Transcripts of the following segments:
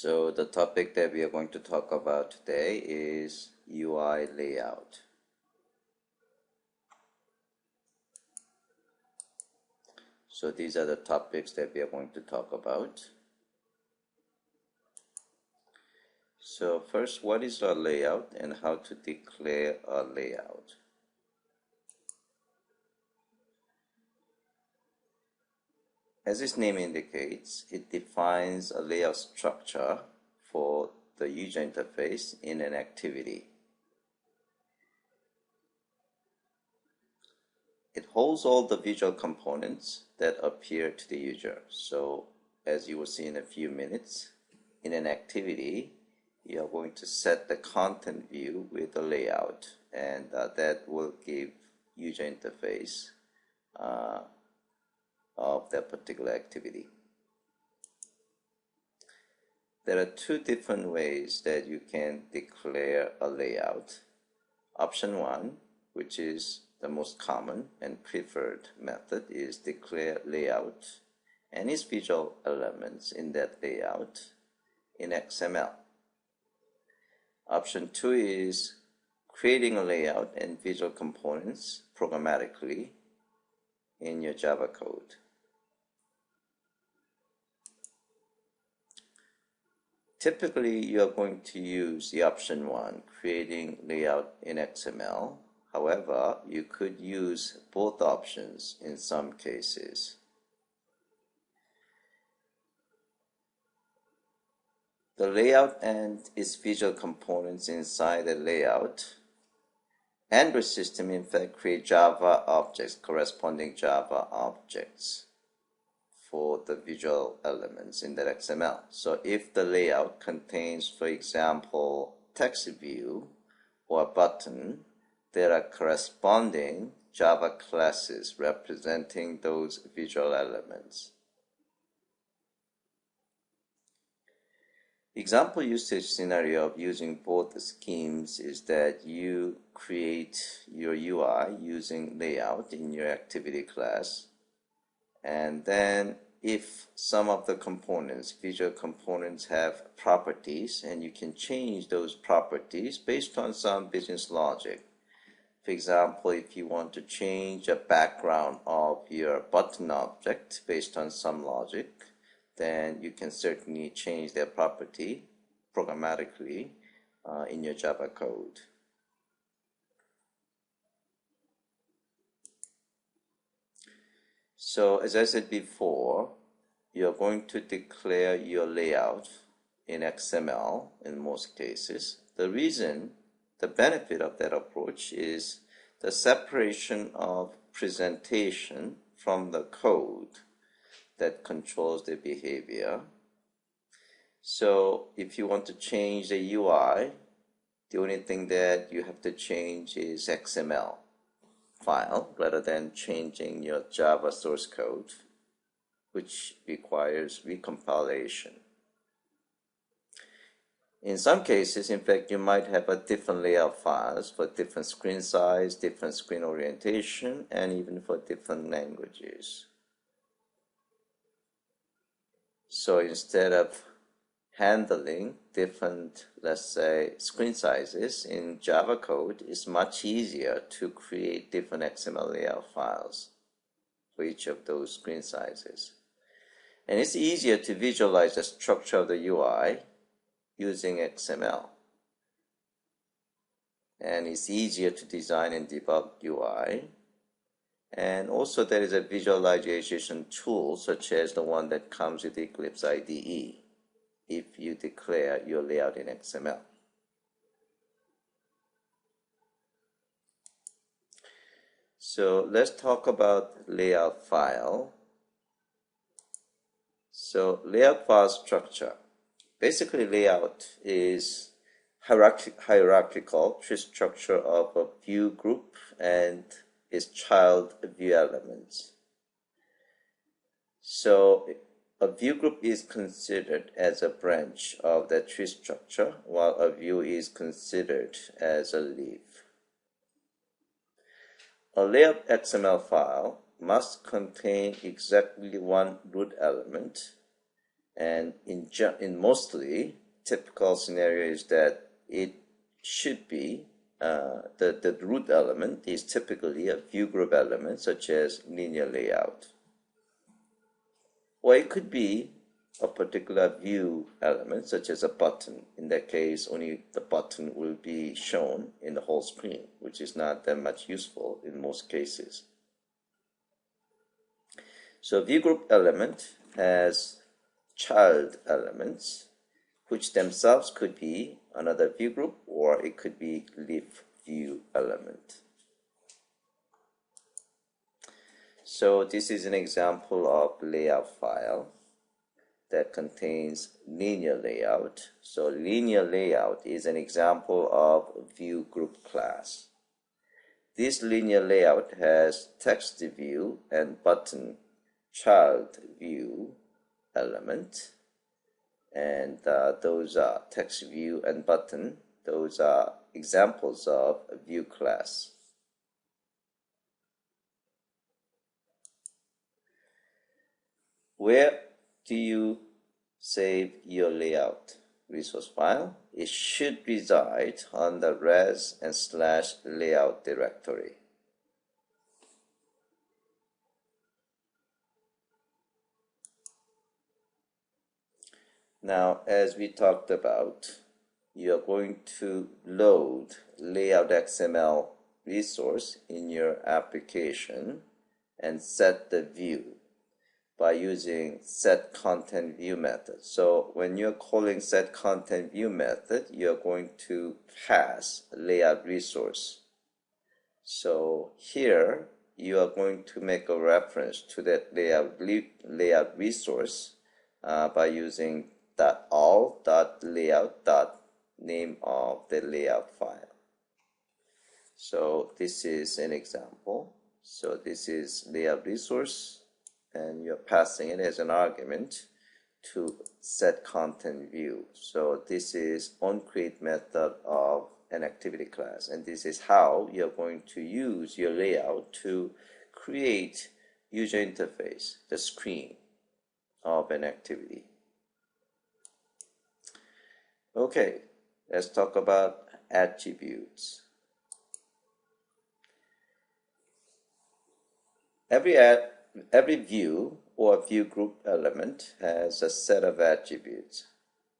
So the topic that we are going to talk about today is UI layout. So these are the topics that we are going to talk about. So first, what is a layout and how to declare a layout? As its name indicates, it defines a layout structure for the user interface in an activity. It holds all the visual components that appear to the user. So as you will see in a few minutes, in an activity, you are going to set the content view with a layout, and that will give user interface of that particular activity. There are two different ways that you can declare a layout. Option 1, which is the most common and preferred method, is declare layout and its visual elements in that layout in XML. Option 2 is creating a layout and visual components programmatically in your Java code. Typically, you are going to use the option 1, creating layout in XML. However, you could use both options in some cases. The layout and its visual components inside the layout, Android system in fact create Java objects, corresponding Java objects for the visual elements in that XML. So if the layout contains, for example, text view or a button, there are corresponding Java classes representing those visual elements. Example usage scenario of using both schemes is that you create your UI using layout in your activity class, and then if some of the components, visual components, have properties, and you can change those properties based on some business logic. For example, if you want to change a background of your button object based on some logic, then you can certainly change their property programmatically in your Java code. So as I said before, you're going to declare your layout in XML in most cases. The benefit of that approach is the separation of presentation from the code that controls the behavior. So if you want to change the UI, the only thing that you have to change is XML file rather than changing your Java source code, which requires recompilation. In some cases, in fact, you might have a different layout files for different screen size, different screen orientation, and even for different languages. So instead of handling different, let's say, screen sizes in Java code, it's much easier to create different XML layout files for each of those screen sizes. And it's easier to visualize the structure of the UI using XML. And it's easier to design and debug UI. And also there is a visualization tool such as the one that comes with Eclipse IDE if you declare your layout in XML. So let's talk about layout file. So layout file structure. Basically, layout is hierarchical tree structure of a view group and its child view elements. So a view group is considered as a branch of the tree structure, while a view is considered as a leaf. A layout XML file must contain exactly one root element and in mostly typical scenario is that it should be the root element is typically a view group element such as linear layout, or it could be a particular view element such as a button. In that case, only the button will be shown in the whole screen, which is not that much useful in most cases. So view group element has child elements, which themselves could be another view group, or it could be leaf view element. So this is an example of layout file that contains linear layout. So linear layout is an example of view group class. This linear layout has text view and button child view element, and those are text view and button. Those are examples of a view class. Where do you save your layout resource file? It should reside on the res and /layout directory. Now, as we talked about, you are going to load layout XML resource in your application and set the view by using setContentView method. So when you're calling setContentView method, you're going to pass layout resource. So here you are going to make a reference to that layout resource by using .all.layout.name of the layout file. So this is an example. So this is layout resource, and you're passing it as an argument to setContentView. So this is onCreate method of an activity class, and this is how you're going to use your layout to create user interface, the screen of an activity. Okay, let's talk about attributes. Every view or view group element has a set of attributes.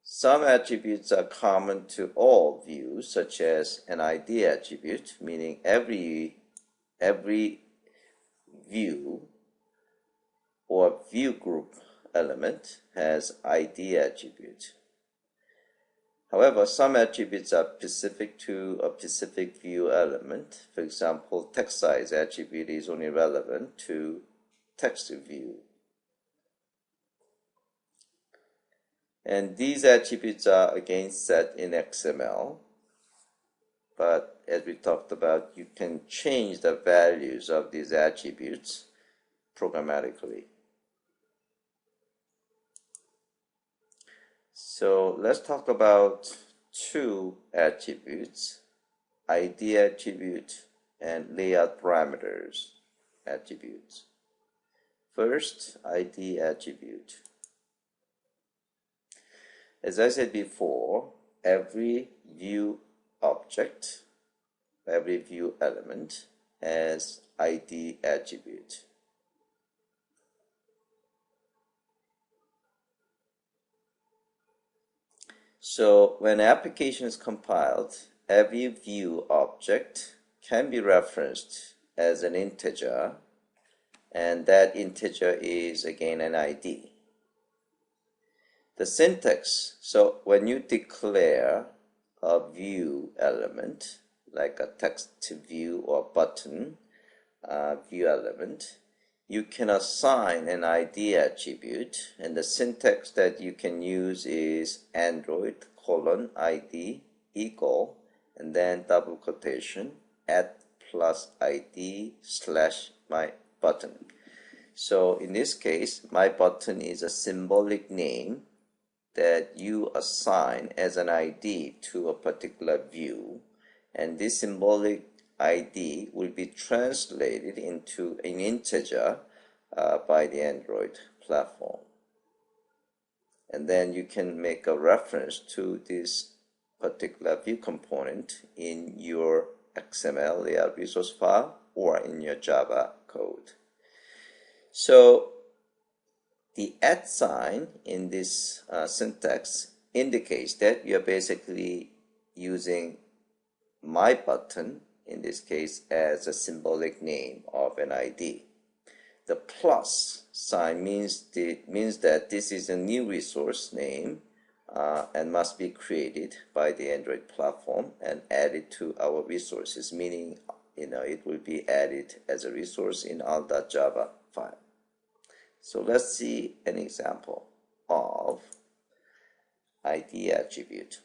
Some attributes are common to all views, such as an ID attribute, meaning every view or view group element has ID attribute. However, some attributes are specific to a specific view element. For example, text size attribute is only relevant to text view. And these attributes are again set in XML. But as we talked about, you can change the values of these attributes programmatically. So let's talk about two attributes, ID attribute and layout parameters attributes. First, ID attribute. As I said before, every view object, every view element has ID attribute. So when application is compiled, every view object can be referenced as an integer, and that integer is again an ID. The syntax, so when you declare a view element, like a text view or button view element, you can assign an ID attribute, and the syntax that you can use is Android:ID equal, and then double quotation @+ID/my_button. So in this case, my button is a symbolic name that you assign as an ID to a particular view, and this symbolic ID will be translated into an integer by the Android platform. and then you can make a reference to this particular view component in your XML layout resource file or in your Java code. So the @ sign in this syntax indicates that you're basically using my button, in this case, as a symbolic name of an ID. The plus sign means that this is a new resource name and must be created by the Android platform and added to our resources, meaning it will be added as a resource in all.java file. So let's see an example of ID attribute.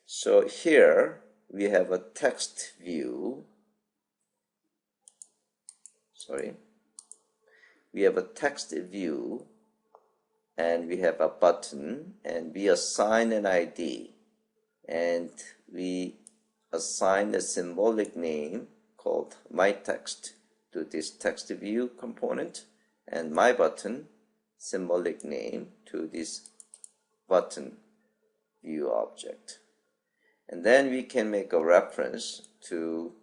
So here we have a text view. We have a text view and we have a button, and we assign an ID, and we assign a symbolic name called myText to this text view component, and myButton symbolic name to this button view object. And then we can make a reference to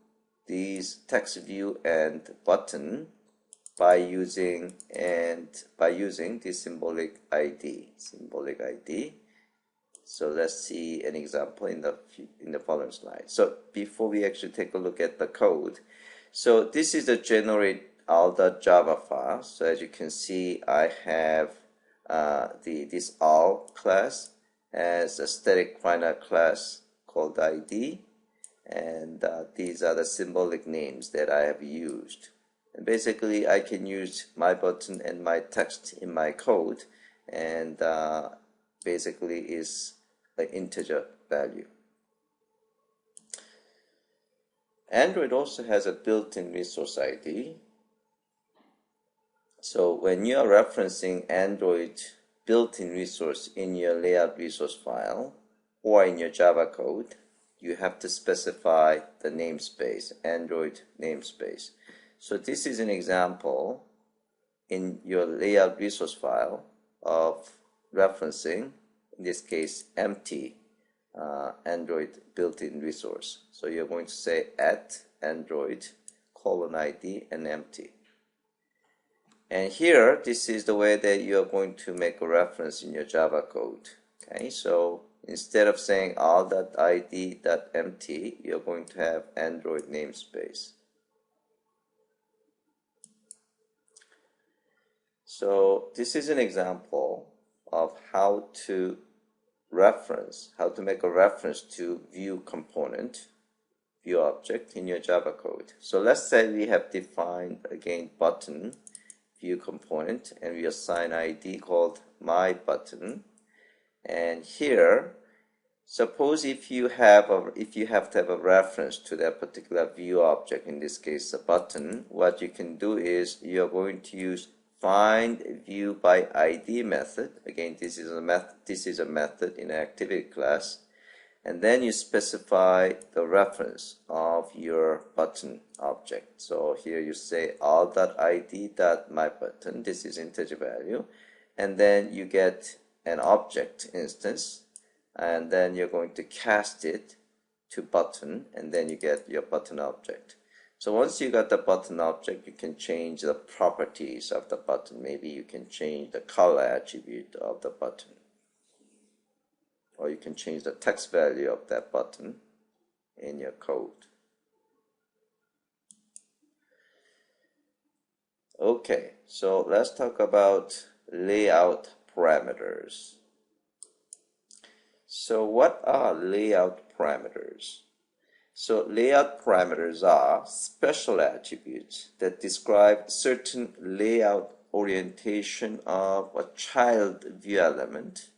these text view and button by using this symbolic ID. So let's see an example in the following slide. So before we actually take a look at the code, so this is the generate all.java file. So as you can see, I have this all class as a static finite class called ID, and these are the symbolic names that I have used. And basically I can use my button and my text in my code, and basically is an integer value. Android also has a built-in resource ID. So when you are referencing Android built-in resource in your layout resource file or in your Java code, you have to specify the namespace, Android namespace. So this is an example in your layout resource file of referencing, in this case, empty Android built-in resource. So you're going to say @Android :ID and empty. And here, this is the way that you're going to make a reference in your Java code. Okay, so instead of saying all.id.empty, you're going to have Android namespace. So this is an example of how to make a reference to view component, view object in your Java code. So let's say we have defined again button view component, and we assign ID called myButton. And here, suppose if you have to have a reference to that particular view object, in this case a button, what you can do is you're going to use find view by ID method. Again, this is a method in an activity class, and then you specify the reference of your button object. So here you say all.id.myButton, this is integer value, and then you get an object instance, and then you're going to cast it to button, and then you get your button object. So once you got the button object, you can change the properties of the button. Maybe you can change the color attribute of the button, or you can change the text value of that button in your code. Okay, so let's talk about layout parameters. So what are layout parameters? So layout parameters are special attributes that describe certain layout orientation of a child view element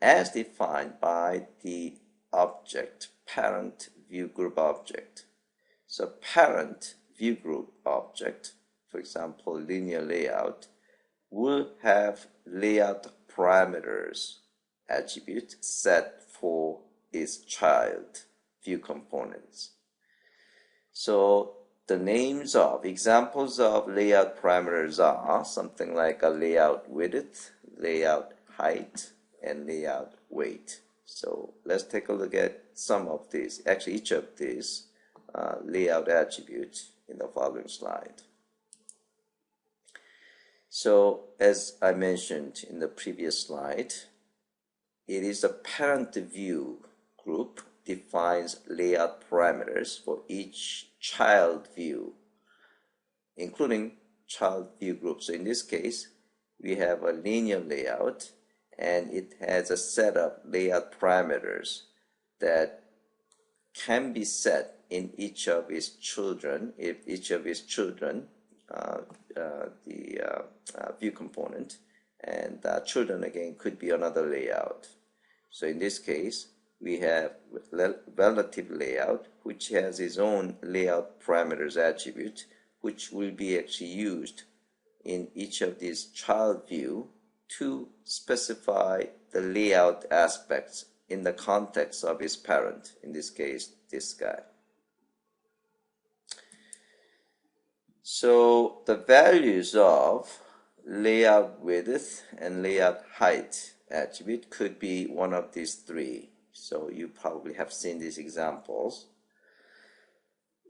as defined by the object parent view group object. So parent view group object, for example linear layout, will have layout parameters attribute set for its child view components. So the names of examples of layout parameters are something like a layout width, layout height, and layout weight. So let's take a look at some of these, actually each of these layout attributes in the following slide. So as I mentioned in the previous slide, it is a parent view group defines layout parameters for each child view, including child view group. So in this case, we have a linear layout, and it has a set of layout parameters that can be set in each of its children, if each of its children view component, and children again could be another layout. So in this case, we have relative layout, which has its own layout parameters attribute, which will be actually used in each of these child view to specify the layout aspects in the context of its parent, in this case this guy. So the values of layout width and layout height attribute could be one of these three. So you probably have seen these examples.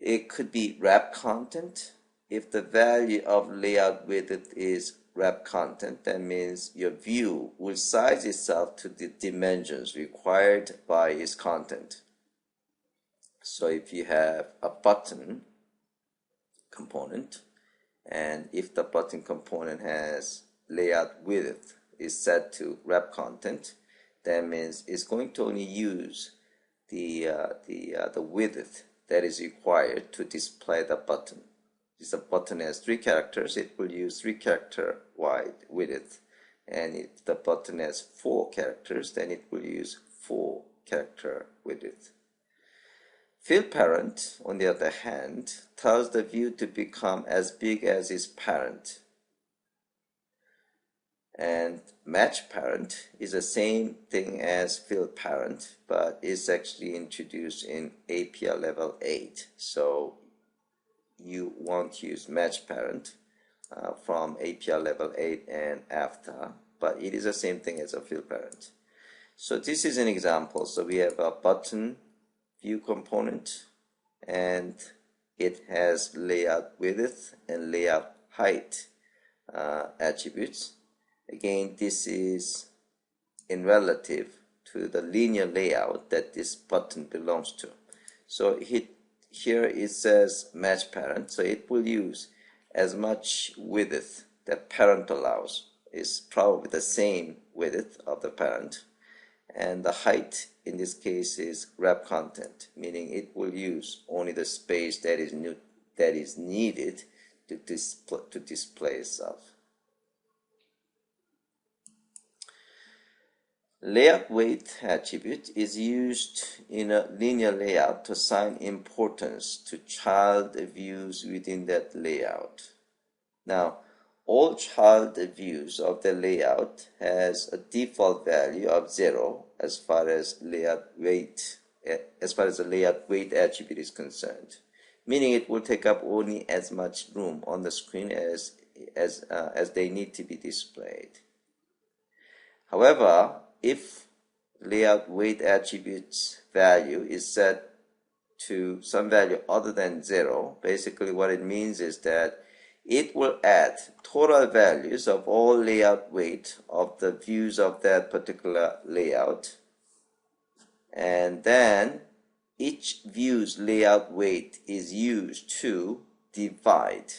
It could be wrap content. If the value of layout width is wrap content, that means your view will size itself to the dimensions required by its content. So if you have a button component, and if the button component has layout width is set to wrap content, that means it's going to only use the width that is required to display the button. If the button has 3 characters, it will use 3 character wide width, and if the button has 4 characters, then it will use 4 character width. Field parent, on the other hand, tells the view to become as big as its parent. And match parent is the same thing as field parent, but it's actually introduced in API level 8. So you won't use match parent from API level 8 and after, but it is the same thing as a field parent. So this is an example. So we have a button view component, and it has layout width and layout height attributes. Again, this is in relative to the linear layout that this button belongs to. So here it says match parent, so it will use as much width that parent allows. Is probably the same width of the parent, and the height in this case is wrap content, meaning it will use only the space that is needed to display itself. Layout weight attribute is used in a linear layout to assign importance to child views within that layout. Now, all child views of the layout has a default value of 0 as far as the layout weight attribute is concerned, meaning it will take up only as much room on the screen as they need to be displayed. However, if layout weight attribute's value is set to some value other than 0, basically what it means is that it will add total values of all layout weight of the views of that particular layout, and then each view's layout weight is used to divide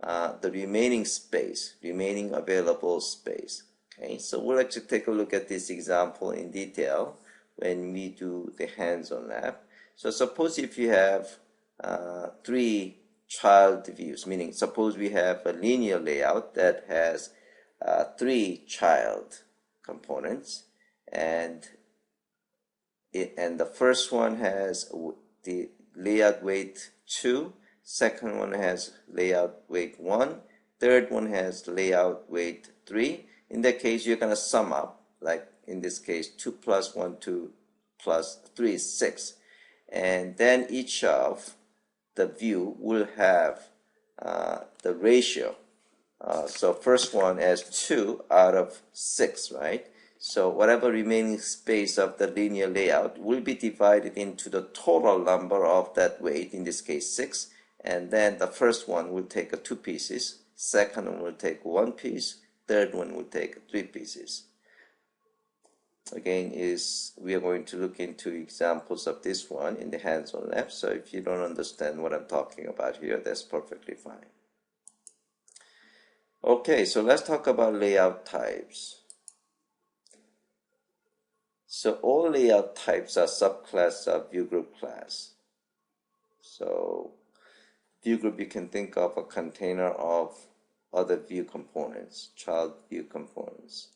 the remaining available space. Okay, so we'll actually take a look at this example in detail when we do the hands-on lab. So suppose if you have 3 child views, meaning suppose we have a linear layout that has 3 child components, and the first one has the layout weight 2, second one has layout weight 1, third one has layout weight 3. In that case, you're going to sum up, like in this case 2 plus 1, 2 plus 3 is 6, and then each of the view will have the ratio. So first one has 2 out of 6, right? So whatever remaining space of the linear layout will be divided into the total number of that weight, in this case 6, and then the first one will take 2 pieces, second one will take 1 piece, third one will take 3 pieces. Again, we are going to look into examples of this one in the hands-on lab, so if you don't understand what I'm talking about here, that's perfectly fine. Okay, so let's talk about layout types. So all layout types are subclass of view group class. So view group, you can think of a container of other view components, child view components.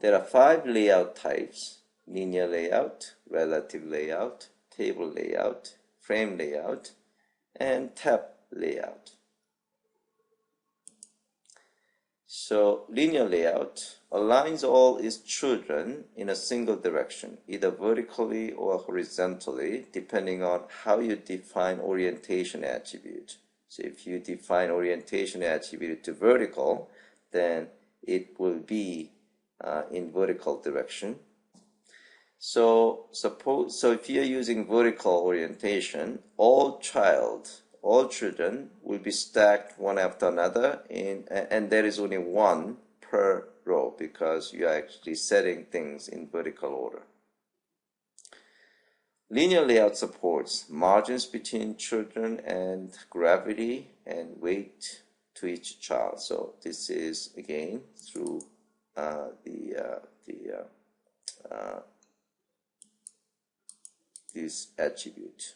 There are 5 layout types: linear layout, relative layout, table layout, frame layout, and tab layout. So linear layout aligns all its children in a single direction, either vertically or horizontally, depending on how you define orientation attribute. So if you define orientation attribute to vertical, then it will be in vertical direction. So if you're using vertical orientation, all children will be stacked one after another, and there is only one per row because you are actually setting things in vertical order. Linear layout supports margins between children and gravity and weight to each child. So this is again through this attribute,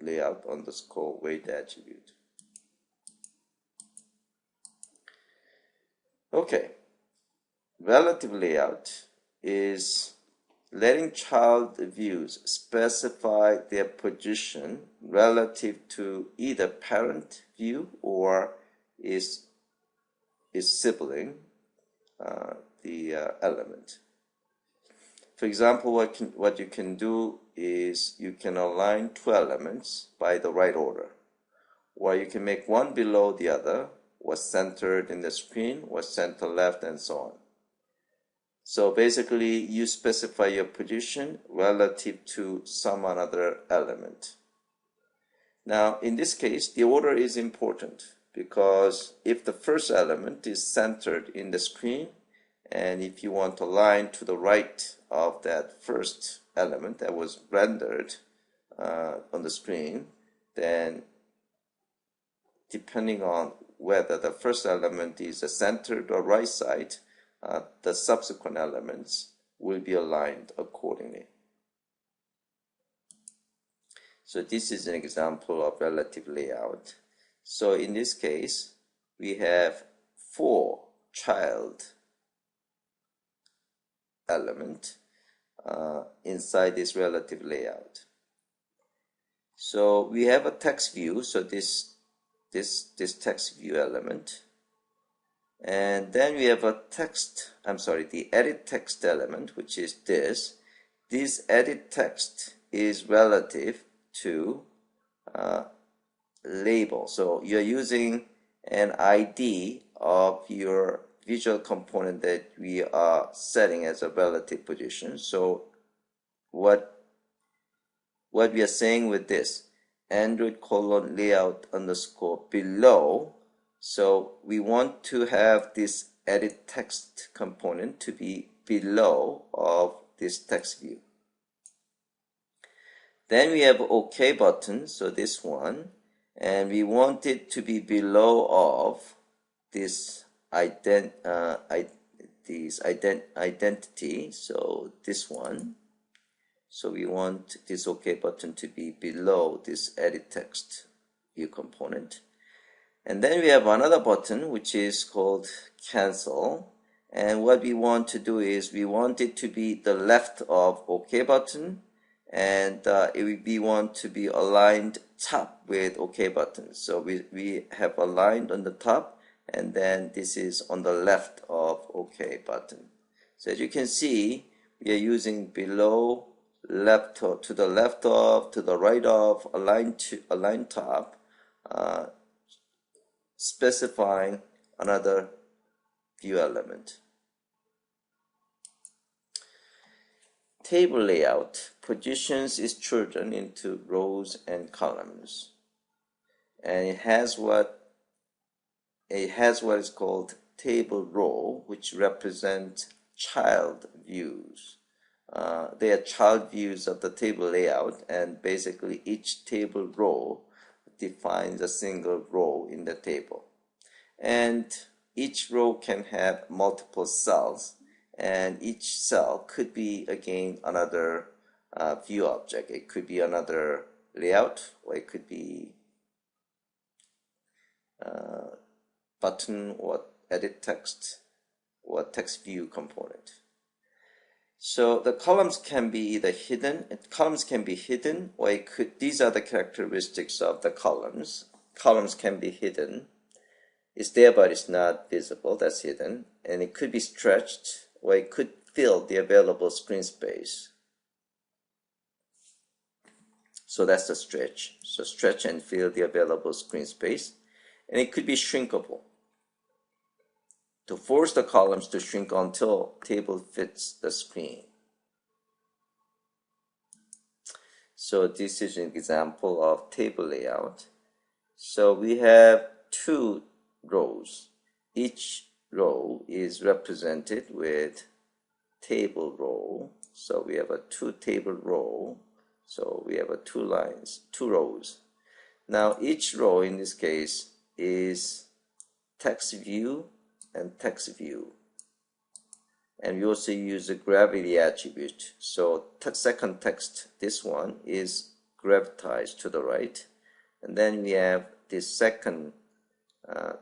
layout underscore weight attribute. Okay, relative layout is letting child views specify their position relative to either parent view or its sibling, the element. For example, what you can do is you can align 2 elements by the right order, or you can make one below the other, was centered in the screen, was center left, and so on. So basically, you specify your position relative to some another element. Now, in this case, the order is important because if the first element is centered in the screen, and if you want to align to the right of that first element that was rendered on the screen, then depending on whether the first element is centered or right side, the subsequent elements will be aligned accordingly. So this is an example of relative layout. So in this case, we have 4 child element inside this relative layout. So we have a text view, so this text view element, and then we have the edit text element, which is this. This edit text is relative to label. So you're using an ID of your visual component that we are setting as a relative position. So what we are saying with this, Android layout underscore below, so we want to have this edit text component to be below of this text view. Then we have OK button, so this one, and we want it to be below of this identity, so this one. So we want this OK button to be below this edit text view component. And then we have another button which is called cancel, and what we want to do is we want it to be the left of OK button, and we want to be aligned top with OK button. So we have aligned on the top, and then this is on the left of OK button. So as you can see, we are using below, left, to the left of, to the right of, align top, specifying another view element. table layout positions its children into rows and columns, and it has what is called table row, which represent child views. They are child views of the table layout, and basically each table row defines a single row in the table, and each row can have multiple cells, and each cell could be again another view object. It could be another layout, or it could be button or edit text or text view component. So the columns can be either hidden, or it could, these are the characteristics of the columns. Columns can be hidden. It's there but it's not visible, that's hidden. And it could be stretched, or it could fill the available screen space. So that's the stretch. So stretch and fill the available screen space. And it could be shrinkable, to force the columns to shrink until table fits the screen. So this is an example of table layout. So we have two rows. Each row is represented with table row. So we have a two table row. So we have a two lines, two rows. Now each row in this case is text view and text view, and we also use the gravity attribute. So second text, this one is gravitized to the right, and then we have this second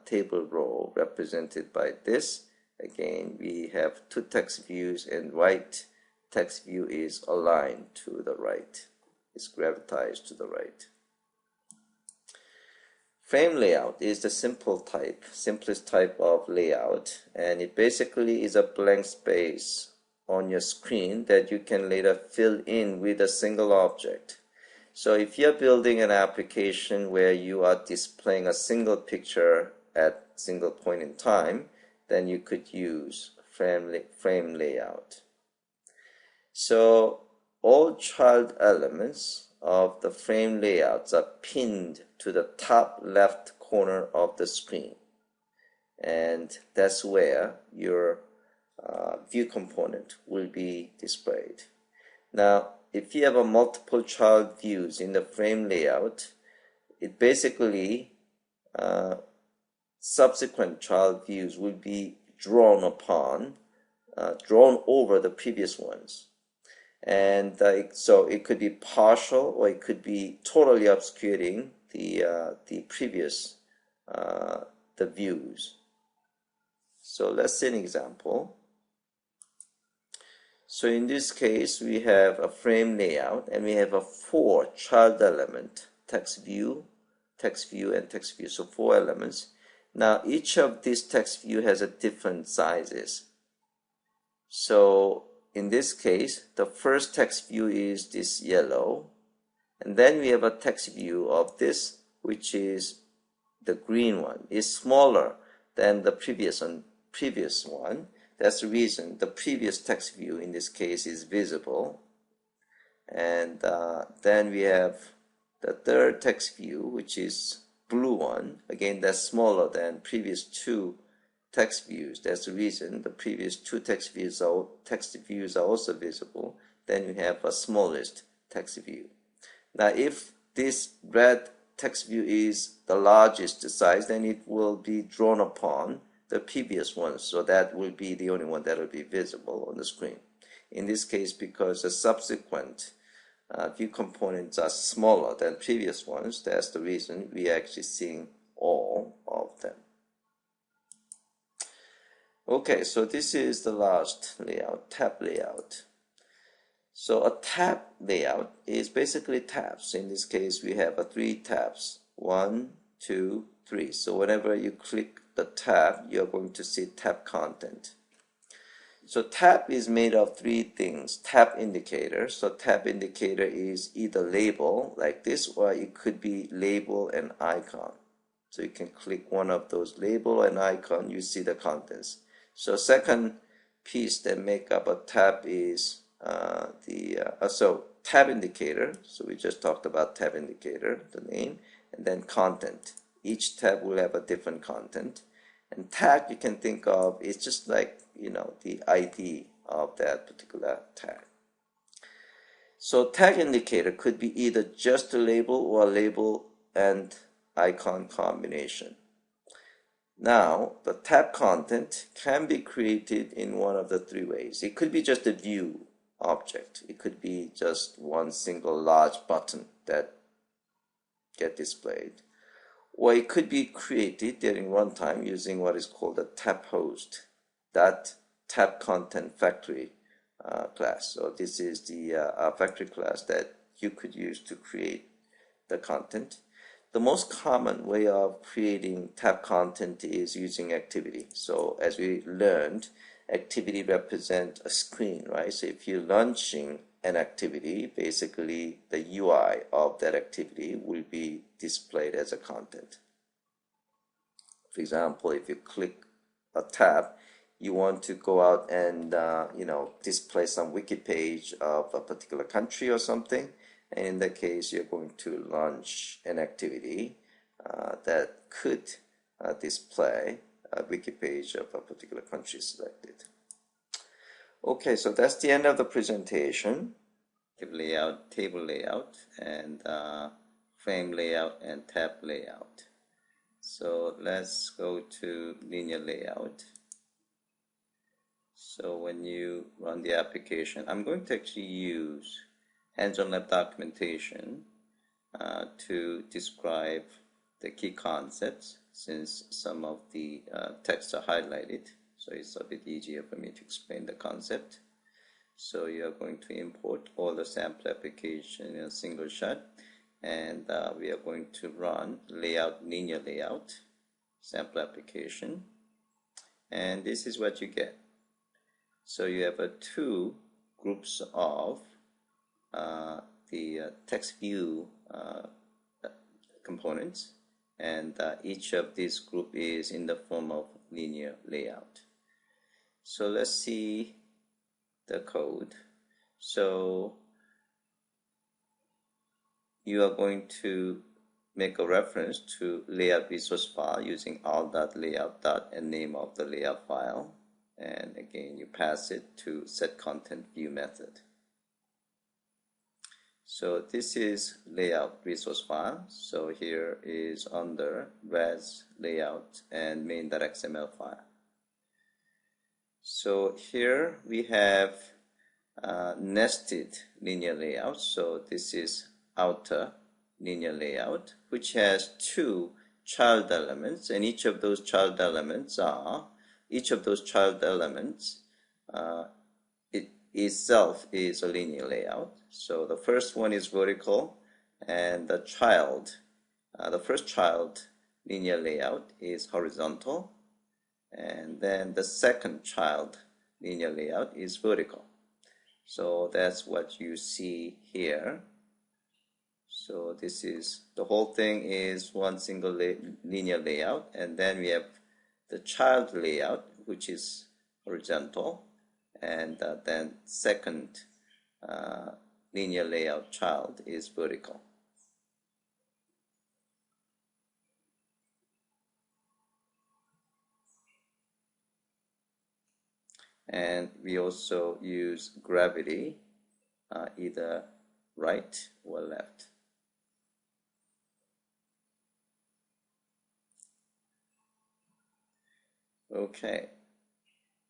table row represented by this. Again, we have two text views, and right text view is aligned to the right, it's gravitized to the right. Frame layout is the simplest type of layout, and it basically is a blank space on your screen that you can later fill in with a single object. So if you're building an application where you are displaying a single picture at a single point in time, then you could use frame layout. So all child elements of the frame layouts are pinned to the top left corner of the screen, and that's where your view component will be displayed. Now if you have a multiple child views in the frame layout, it basically subsequent child views will be drawn over the previous ones. And so it could be partial, or it could be totally obscuring the previous the views. So let's see an example. So in this case, we have a frame layout, and we have a 4 child element: text view, and text view. So 4 elements. Now each of these text view has a different sizes. So in this case, the first text view is this yellow, and then we have a text view of this, which is the green one. It's smaller than the previous one. That's the reason the previous text view in this case is visible. And then we have the third text view, which is blue one. Again, that's smaller than previous 2 text views. That's the reason the previous 2 text views are also visible. Then we have a smallest text view. Now if this red text view is the largest size, then it will be drawn upon the previous one, so that will be the only one that will be visible on the screen. In this case, because the subsequent view components are smaller than previous ones, that's the reason we are actually seeing all of them. Okay, so this is the last layout, tab layout. So a tab layout is basically tabs. In this case, we have 3 tabs, 1, 2, 3. So whenever you click the tab, you're going to see tab content. So tab is made of 3 things. Tab indicator. So tab indicator is either label like this, or it could be label and icon. So you can click one of those, label and icon, you see the contents. So second piece that make up a tab is so tab indicator, so we just talked about tab indicator, the name, and then content. Each tab will have a different content, and tag you can think of is just like, you know, the ID of that particular tag. So tag indicator could be either just a label or a label and icon combination. Now, the tab content can be created in one of the three ways. It could be just a view object. It could be just one single large button that get displayed. Or it could be created during runtime using what is called a tab host, that tab content factory class. So this is the factory class that you could use to create the content. The most common way of creating tab content is using activity. So as we learned, activity represents a screen, right? So if you're launching an activity, basically the UI of that activity will be displayed as a content. For example, if you click a tab, you want to go out and display some wiki page of a particular country or something, and in that case you're going to launch an activity that could display a wiki page of a particular country selected. Okay, so that's the end of the presentation. Layout, table layout, and frame layout and tab layout. So let's go to linear layout. So when you run the application, I'm going to actually use hands-on lab documentation to describe the key concepts, since some of the texts are highlighted, so it's a bit easier for me to explain the concept. So you're going to import all the sample application in a single shot, and we are going to run layout, linear layout, sample application, and this is what you get. So you have two groups of the text view components, and each of these group is in the form of linear layout. So let's see the code. So you are going to make a reference to layout resource file using all.layout. and name of the layout file, and again you pass it to set content view method. So this is layout resource file. So here is under res layout and main.xml file. So here we have nested linear layout. So this is outer linear layout, which has two child elements, and each of those child elements it itself is a linear layout. So the first one is vertical, and the first child linear layout is horizontal, and then the second child linear layout is vertical. So that's what you see here. So this is, the whole thing is one single linear layout, and then we have the child layout, which is horizontal, and then second linear layout child is vertical. And we also use gravity, either right or left. Okay,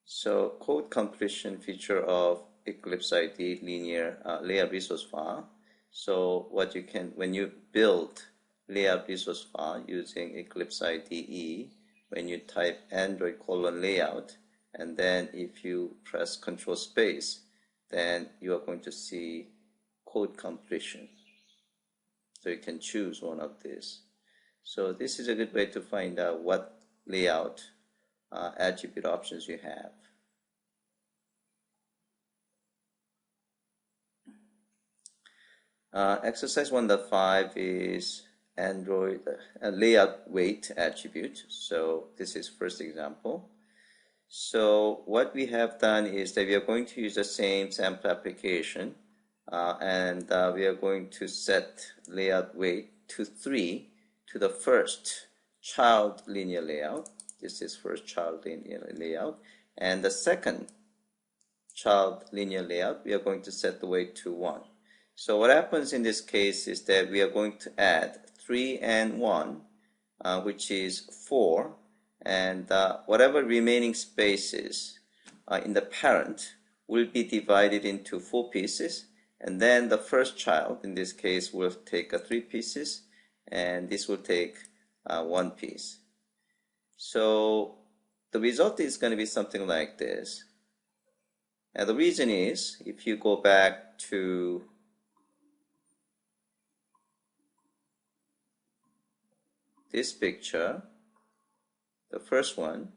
so code completion feature of Eclipse ID linear layout resource file. So what you can, when you build layout resource file using Eclipse IDE, when you type Android:layout, and then if you press Control space, then you are going to see code completion. So you can choose one of these. So this is a good way to find out what layout attribute options you have. Exercise 1.5 is Android layout weight attribute. So this is first example. So what we have done is that we are going to use the same sample application, and we are going to set layout weight to 3 to the first child linear layout. This is first child linear layout, and the second child linear layout we are going to set the weight to 1. So what happens in this case is that we are going to add 3 and 1, which is 4, and whatever remaining spaces in the parent will be divided into 4 pieces, and then the first child in this case will take 3 pieces, and this will take 1 piece. So the result is going to be something like this. And the reason is, if you go back to this picture, the first one,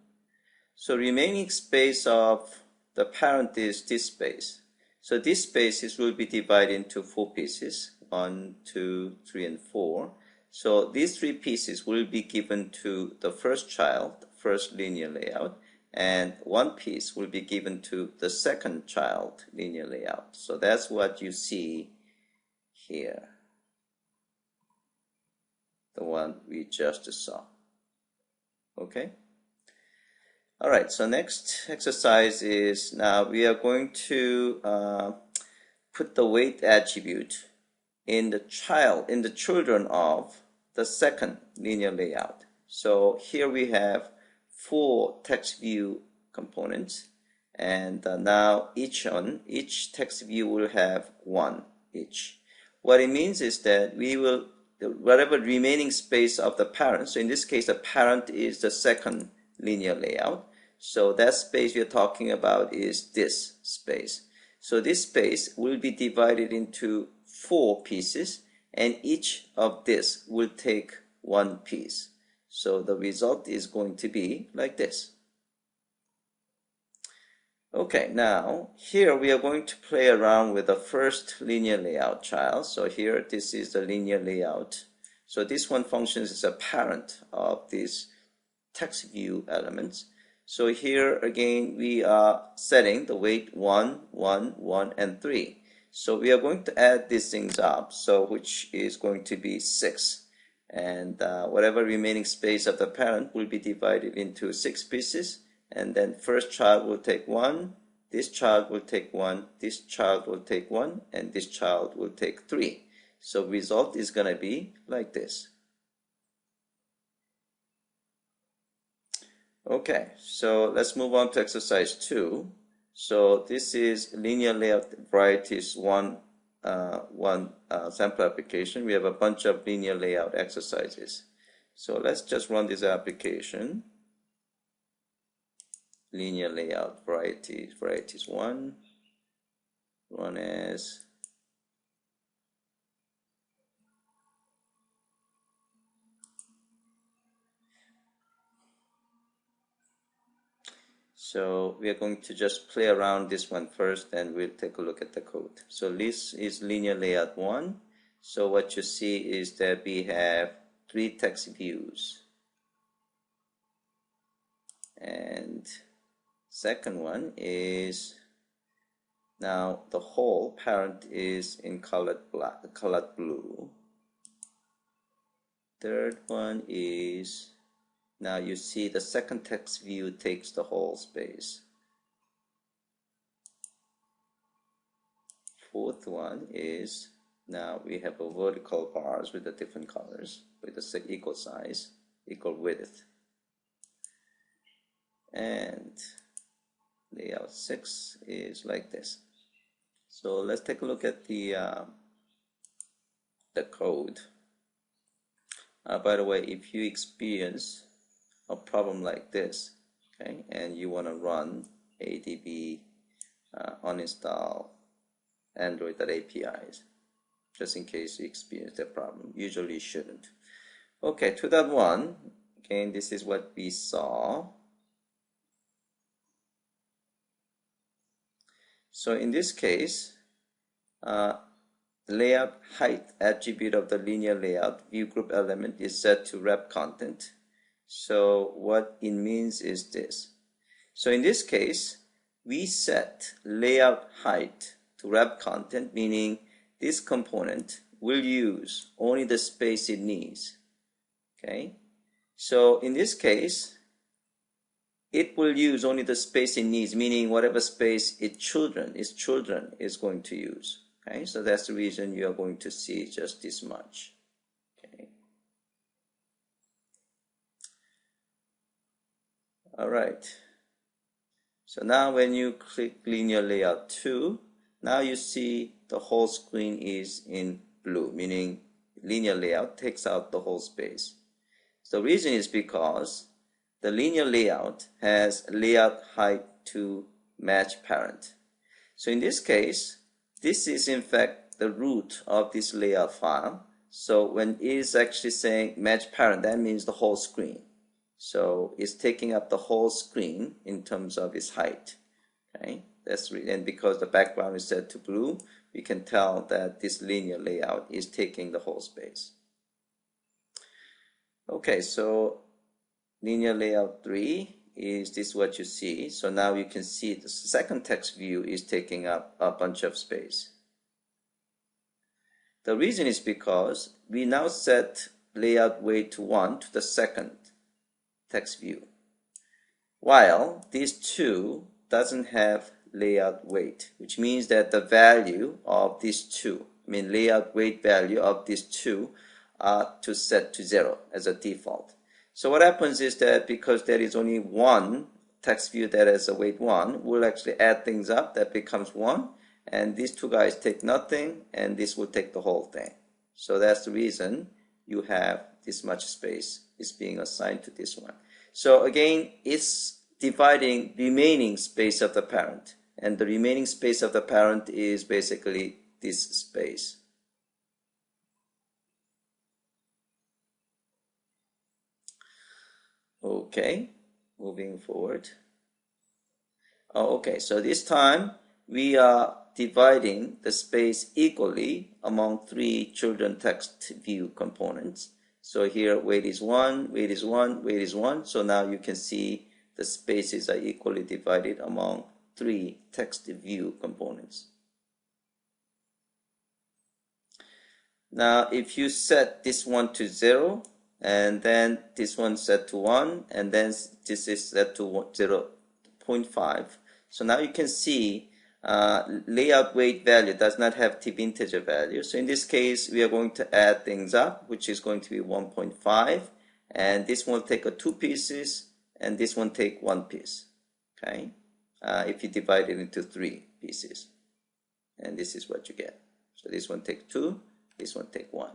so remaining space of the parent is this space. So this spaces will be divided into 4 pieces, 1, 2, 3, and 4. So these 3 pieces will be given to the first child, first linear layout, and 1 piece will be given to the second child linear layout. So that's what you see here, the one we just saw. Okay. All right, so next exercise is, now we are going to put the weight attribute in the children of the second linear layout. So here we have 4 text view components, and now each text view will have 1 each. What it means is that we will, whatever remaining space of the parent, so in this case the parent is the second linear layout, so that space we are talking about is this space. So this space will be divided into 4 pieces, and each of this will take 1 piece. So the result is going to be like this. Okay, now here we are going to play around with the first linear layout child. So here this is the linear layout. So this one functions as a parent of these text view elements. So here again we are setting the weight 1, 1, 1, and 3. So we are going to add these things up, so which is going to be 6. And whatever remaining space of the parent will be divided into 6 pieces. And then first child will take 1, this child will take 1, this child will take 1, and this child will take 3. So result is going to be like this. Okay, so let's move on to exercise 2. So this is linear layout varieties 1 sample application. We have a bunch of linear layout exercises. So let's just run this application. Linear layout varieties 1, run as. So we are going to just play around this one first, and we'll take a look at the code. So this is linear layout 1. So what you see is that we have 3 text views, and second one is, now the whole parent is in colored blue. Third one is, now you see the second text view takes the whole space. Fourth one is, now we have a vertical bars with the different colors with the equal size, equal width. And layout 6 is like this. So let's take a look at the code. By the way, if you experience a problem like this, okay, and you want to run ADB uninstall Android.apis, just in case you experience that problem. Usually you shouldn't. Okay, 2.1, again, this is what we saw. So in this case, layout height attribute of the linear layout view group element is set to wrap content. So what it means is this. So in this case, we set layout height to wrap content, meaning this component will use only the space it needs. Okay, so in this case, it will use only the space it needs, meaning whatever space its children is going to use. Okay, so that's the reason you are going to see just this much. Okay. All right. So now when you click linear layout 2, now you see the whole screen is in blue, meaning linear layout takes out the whole space. So the reason is because the linear layout has layout height to match parent. So in this case, this is in fact the root of this layout file. So when it is actually saying match parent, that means the whole screen. So it's taking up the whole screen in terms of its height. Okay, and because the background is set to blue, we can tell that this linear layout is taking the whole space. Okay, so linear layout 3 is this what you see. So now you can see the second text view is taking up a bunch of space. The reason is because we now set layout weight to 1 to the second text view, while this 2 doesn't have layout weight, which means that the value of these 2, layout weight value of these 2 are to set to 0 as a default. So what happens is that because there is only one text view that has a weight 1, we'll actually add things up, that becomes 1, and these two guys take nothing, and this will take the whole thing. So that's the reason you have this much space is being assigned to this one. So again, it's dividing remaining space of the parent, and the remaining space of the parent is basically this space. Okay, moving forward. Okay, so this time we are dividing the space equally among 3 children text view components. So here weight is 1, weight is 1, weight is 1. So now you can see the spaces are equally divided among 3 text view components. Now if you set this one to 0, and then this one set to 1, and then this is set to 0.5. So now you can see layout weight value does not have tip integer value. So in this case, we are going to add things up, which is going to be 1.5, and this one will take 2 pieces, and this one take 1 piece. Okay, if you divide it into 3 pieces, and this is what you get. So this one take 2, this one take 1.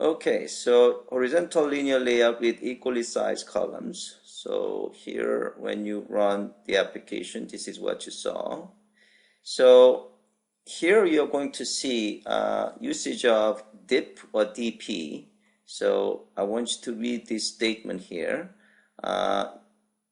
Okay, so horizontal linear layout with equally sized columns. So here, when you run the application, this is what you saw. So here you're going to see usage of dip or DP. So I want you to read this statement here.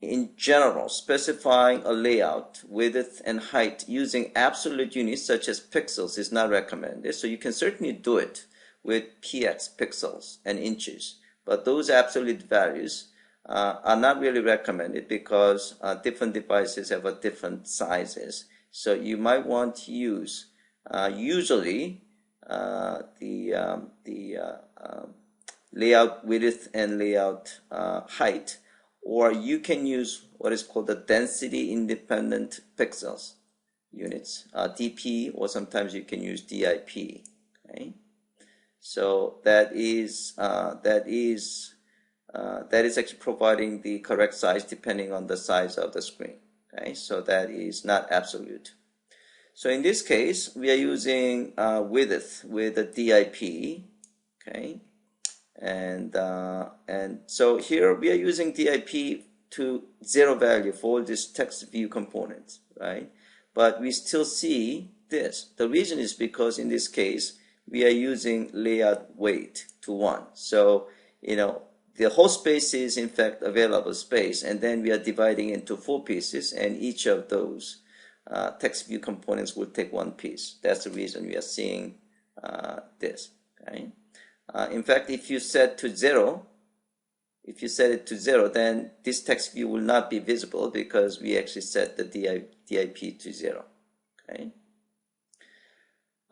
In general, specifying a layout, width, and height using absolute units such as pixels is not recommended. So you can certainly do it with px, pixels, and inches, but those absolute values are not really recommended because different devices have different sizes. So you might want to use usually the layout width and layout height, or you can use what is called the density independent pixels units, DP, or sometimes you can use DIP. Okay. So that is actually providing the correct size depending on the size of the screen. Okay, so that is not absolute. So in this case, we are using width with a DIP. Okay, and so here we are using DIP to 0 value for all these text view components, right? But we still see this. The reason is because in this case we are using layout weight to 1. So, the whole space is in fact available space, and then we are dividing into 4 pieces, and each of those text view components will take 1 piece. That's the reason we are seeing this. Okay? In fact, if you set to 0, If you set it to 0, then this text view will not be visible because we actually set the DIP to 0. Okay.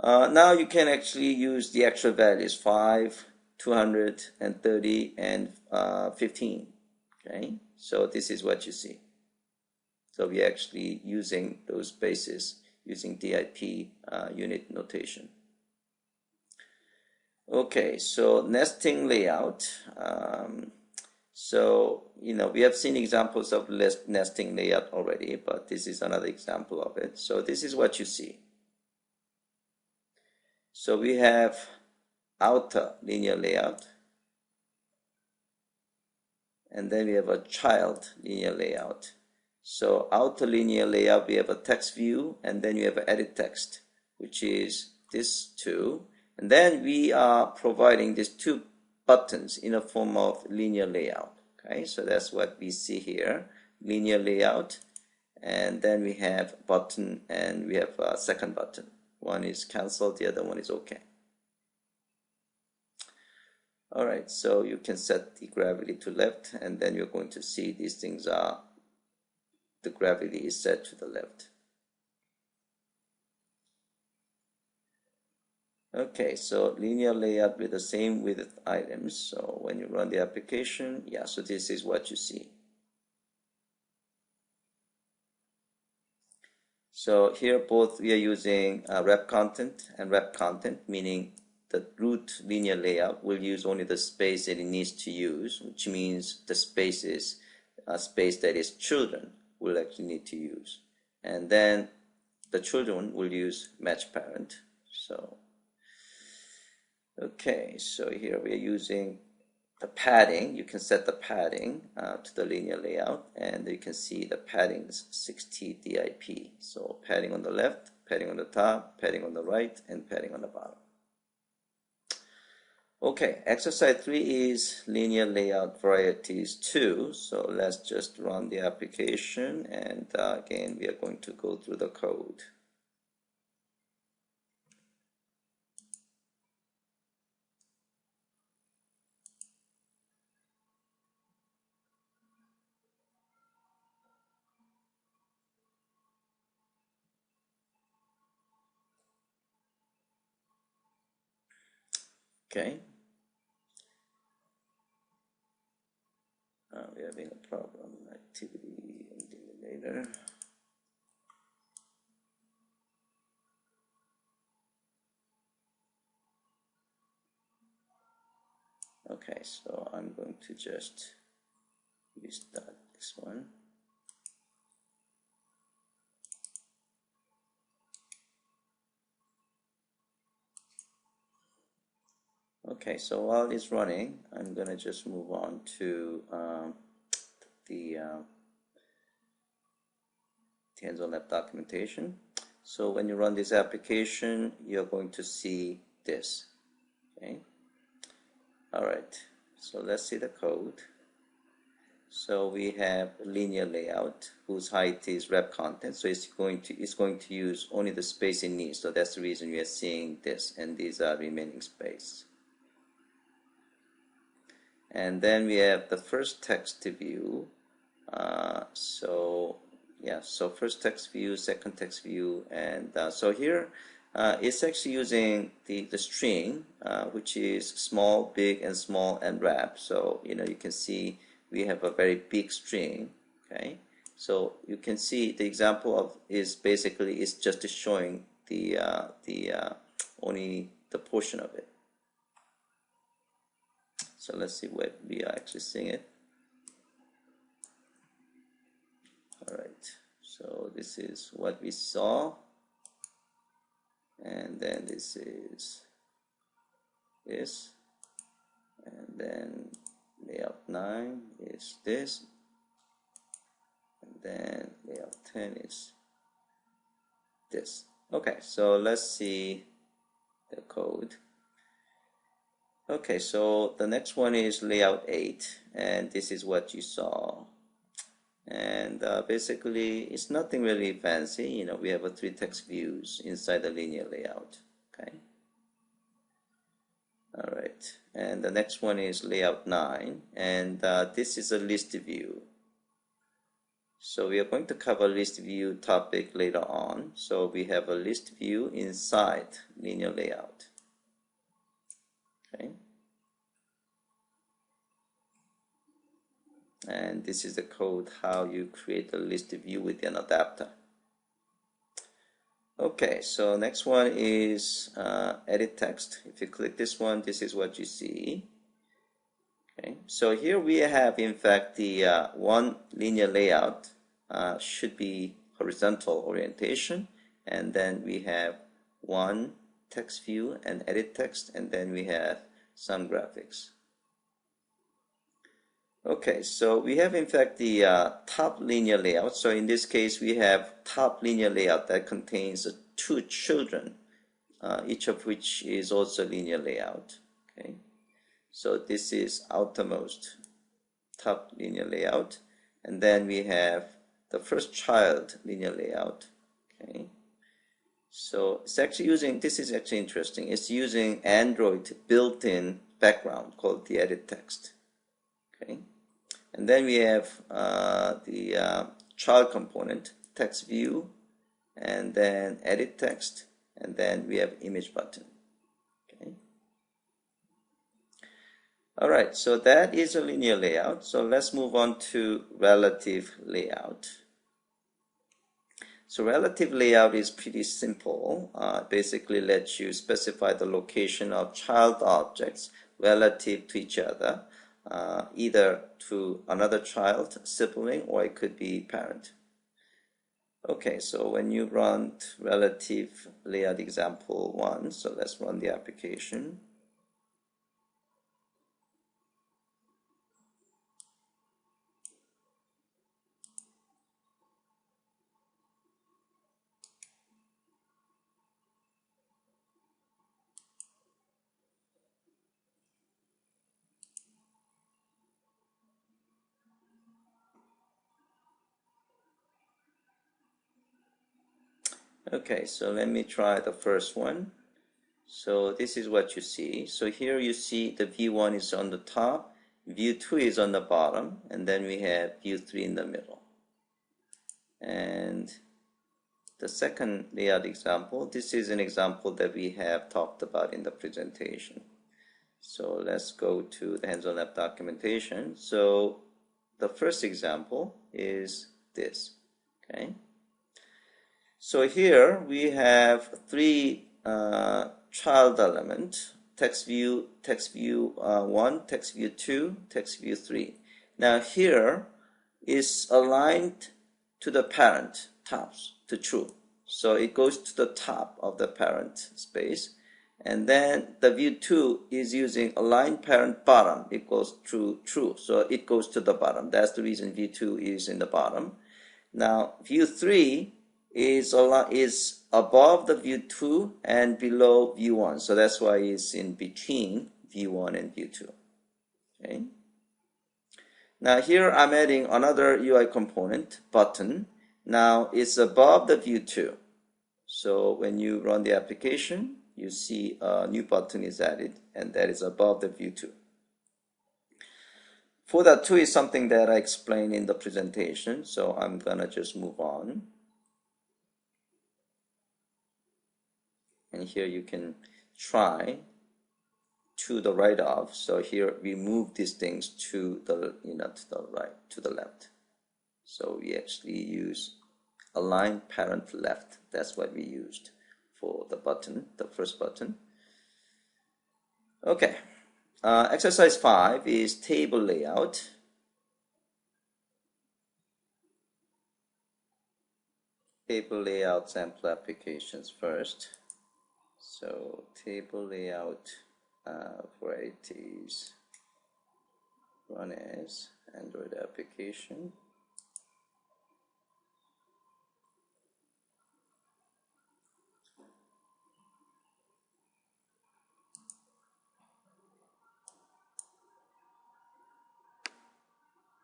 Now you can actually use the actual values 5, 230, and 15. Okay. So this is what you see. So we're actually using those bases using DIP unit notation. Okay, so nesting layout. So, we have seen examples of nesting layout already, but this is another example of it. So this is what you see. So we have outer linear layout, and then we have a child linear layout. So outer linear layout, we have a text view, and then you have an edit text, which is this two. And then we are providing these two buttons in a form of linear layout. Okay, so that's what we see here, linear layout. And then we have button, and we have a second button. One is cancel, the other one is OK. All right, so you can set the gravity to left, and then you're going to see these things are, the gravity is set to the left. Okay, so linear layout with the same width items. So when you run the application, yeah, so this is what you see. So here both we are using wrap content and wrap content, meaning the root linear layout will use only the space that it needs to use, which means the space is a space that its children will actually need to use. And then the children will use match parent. So okay, so here we are using the padding. You can set the padding to the linear layout, and you can see the padding is 60 DIP. So padding on the left, padding on the top, padding on the right, and padding on the bottom. Okay, exercise 3 is linear layout varieties 2. So let's just run the application, and again we are going to go through the code. Okay. We're having a problem. Activity eliminator. Okay, so I'm going to just restart this one. Okay, so while it's running, I'm going to just move on to the hands-on lab documentation. So when you run this application, you're going to see this. Okay. All right. So let's see the code. So we have linear layout whose height is wrap content. So it's going to use only the space it needs. So that's the reason we are seeing this, and these are remaining space. And then we have the first text view. So first text view, second text view, and so here it's actually using the string, which is small, big, and small, and wrap. So you can see we have a very big string. Okay, so you can see the example of is basically is just showing the only the portion of it. So let's see what we are actually seeing it. All right, so this is what we saw, and then this is this, and then layout 9 is this, and then layout 10 is this. Okay, so let's see the code. Okay, so the next one is layout 8, and this is what you saw. And basically, it's nothing really fancy. We have 3 text views inside the linear layout. Okay. All right, and the next one is layout 9, and this is a list view. So we are going to cover list view topic later on. So we have a list view inside linear layout. Okay. And this is the code how you create a list view with an adapter. Okay, so next one is edit text. If you click this one, this is what you see. Okay, so here we have in fact the one linear layout should be horizontal orientation, and then we have one text view and edit text, and then we have some graphics. Okay, so we have in fact the top linear layout. So in this case, we have top linear layout that contains two children, each of which is also linear layout. Okay, so this is outermost top linear layout, and then we have the first child linear layout. Okay, so it's actually using, this is actually interesting, it's using Android built-in background called the edit text. Okay, and then we have the child component, text view, and then edit text, and then we have image button. Okay. All right, so that is a linear layout. So let's move on to relative layout. So relative layout is pretty simple. Basically lets you specify the location of child objects relative to each other, either to another child, sibling, or it could be parent. Okay, so when you run relative layout example 1, so let's run the application. Okay, so let me try the first one. So this is what you see. So here you see the view 1 is on the top, view 2 is on the bottom, and then we have view 3 in the middle. And the second layout example, this is an example that we have talked about in the presentation. So let's go to the hands-on lab documentation. So the first example is this. Okay. So here we have three child element: text view 1, text view 2, text view 3. Now here is aligned to the parent tops to true. So it goes to the top of the parent space. And then the view 2 is using align parent bottom equals true. So it goes to the bottom. That's the reason view 2 is in the bottom. Now view 3 is above the view 2 and below view 1. So that's why it's in between view 1 and view 2. Okay. Now here I'm adding another UI component, button. Now it's above the view 2. So when you run the application, you see a new button is added, and that is above the view 2. For that 2 is something that I explained in the presentation, so I'm gonna just move on. And here you can try to the right of. So here we move these things to the to the right, to the left. So we actually use align parent left. That's what we used for the button, the first button. Okay. Exercise 5 is table layout. Table layout sample applications first. So table layout varieties run as Android application.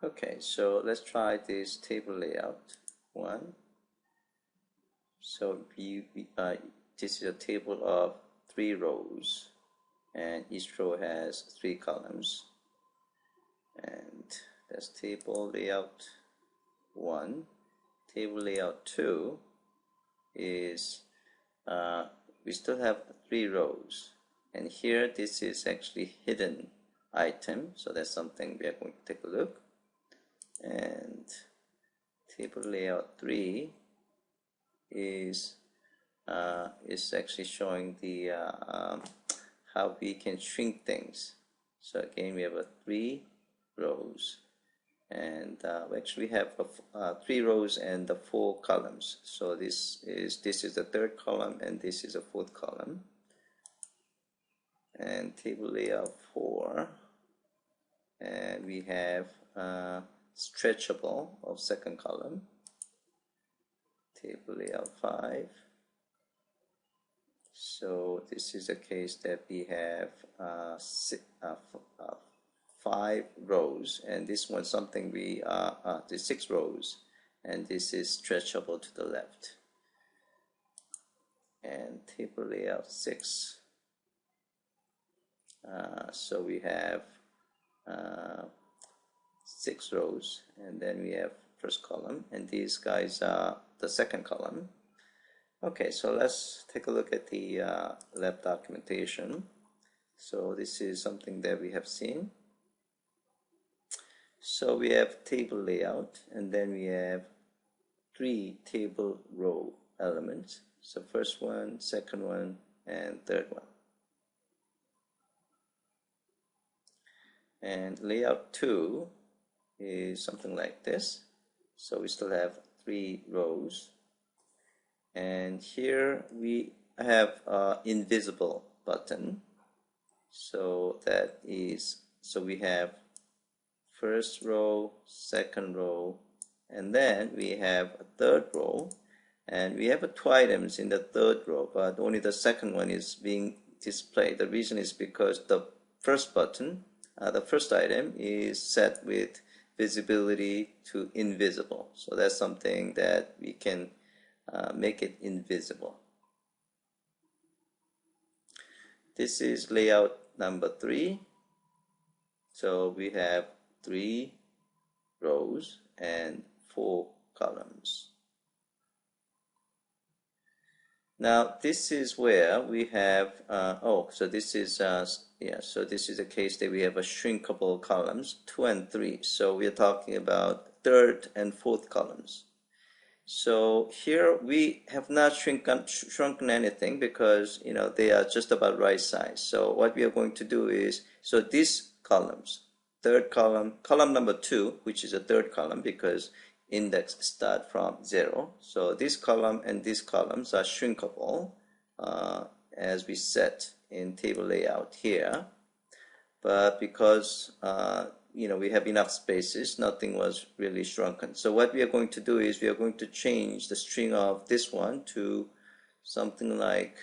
Okay, so let's try this table layout 1. So this is a table of 3 rows. and each row has 3 columns. And that's table layout 1. Table layout 2 is we still have 3 rows, and here this is actually hidden item, so that's something we are going to take a look. And table layout 3 is actually showing the how we can shrink things. So again, we have 3 rows, and we actually have 3 rows and 4 columns. So this is the 3rd column, and this is the 4th column. And table layout 4, and we have stretchable of 2nd column. Table layout 5. So this is a case that we have 5 rows, and this one something we the 6 rows, and this is stretchable to the left. And table layout 6. So we have 6 rows, and then we have 1st column, and these guys are the 2nd column. Okay, so let's take a look at the lab documentation. So this is something that we have seen. So we have table layout, and then we have 3 table row elements. So 1st one, 2nd one, and 3rd one. And layout 2 is something like this. So we still have 3 rows, and here we have invisible button. So that is, so we have 1st row, 2nd row, and then we have a 3rd row, and we have 2 items in the 3rd row, but only the 2nd one is being displayed. The reason is because the 1st button, the 1st item, is set with visibility to invisible. So that's something that we can make it invisible. This is layout number 3. So we have 3 rows and 4 columns. Now this is where we have so this is so this is a case that we have a shrinkable columns 2 and 3. So we are talking about 3rd and 4th columns. So here we have not shrunken anything, because they are just about right size. So what we are going to do is, so these columns, 3rd column, column number 2, which is a 3rd column because index start from 0. So this column and these columns are shrinkable as we set in table layout here. But because we have enough spaces, nothing was really shrunken. So what we are going to do is we are going to change the string of this one to something like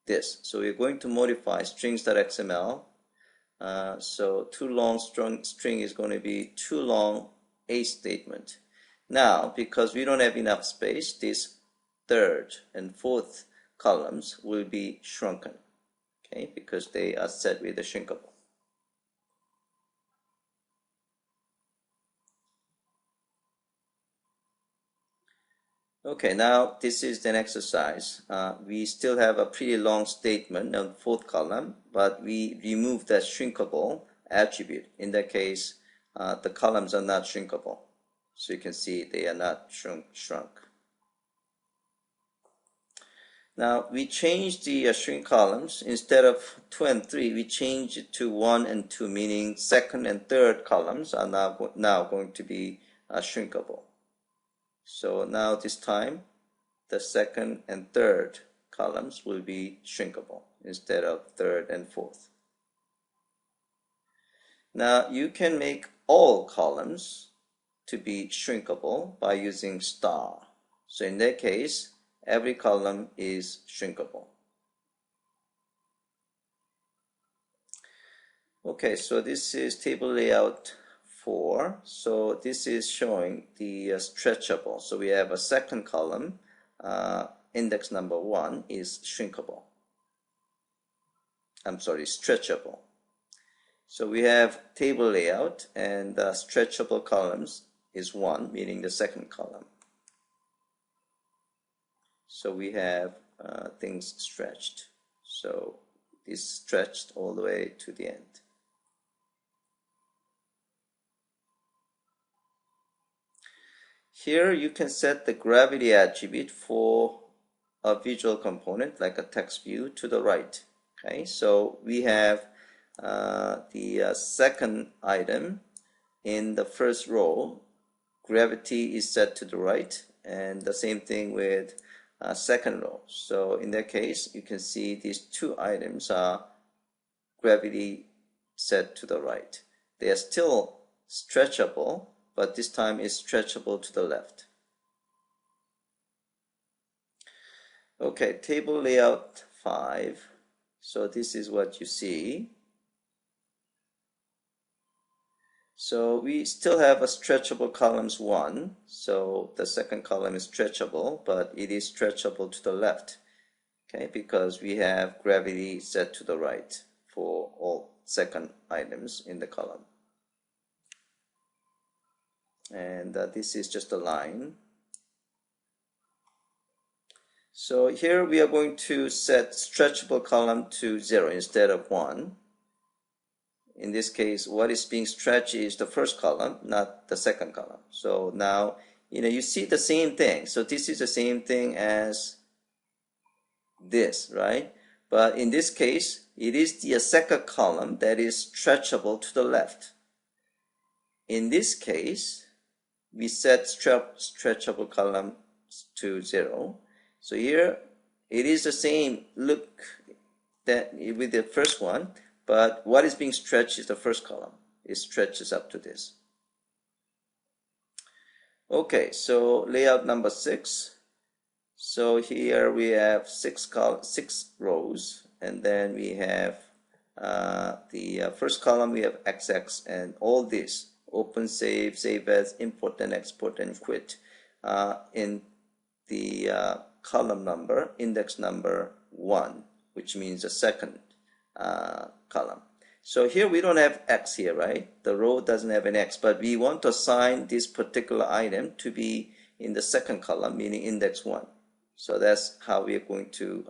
this. So we're going to modify strings.xml. So too long string is going to be too long a statement. Now, because we don't have enough space, these 3rd and 4th columns will be shrunken, okay, because they are set with a shrinkable. Okay, now this is an exercise. We still have a pretty long statement on the 4th column, but we remove that shrinkable attribute. In that case, the columns are not shrinkable. So you can see they are not shrunk. Now we change the shrink columns. Instead of 2 and 3, we change it to 1 and 2, meaning 2nd and 3rd columns are now going to be shrinkable. So now this time, the 2nd and 3rd columns will be shrinkable instead of 3rd and 4th. Now you can make all columns to be shrinkable by using star. So in that case, every column is shrinkable. Okay, so this is table layout 4. So this is showing the stretchable. So we have a 2nd column, index number 1 is shrinkable. stretchable. So we have table layout, and the stretchable columns is 1, meaning the second column. So we have things stretched. So it's stretched all the way to the end. Here you can set the gravity attribute for a visual component like a text view to the right. Okay, so we have the second item in the first row. Gravity is set to the right, and the same thing with second row. So in that case, you can see these two items are gravity set to the right. They are still stretchable, but this time it's stretchable to the left. Okay, table layout 5. So this is what you see. So we still have a stretchable columns 1. So the second column is stretchable, but it is stretchable to the left. Okay, because we have gravity set to the right for all second items in the column. And this is just a line. So here we are going to set stretchable column to 0 instead of 1. In this case, what is being stretched is the first column, not the second column. So now, you see the same thing. So this is the same thing as this, right? But in this case, it is the second column that is stretchable to the left. In this case, we set stretchable column to 0. So here it is the same look that with the first one, but what is being stretched is the first column. It stretches up to this. Okay, so layout number 6. So here we have 6 rows, and then we have the first column we have XX, and all this open, save, save as, import and export and quit in the column number, index number 1, which means the second column. So here we don't have X here, right? The row doesn't have an X, but we want to assign this particular item to be in the second column, meaning index 1. So that's how we are going to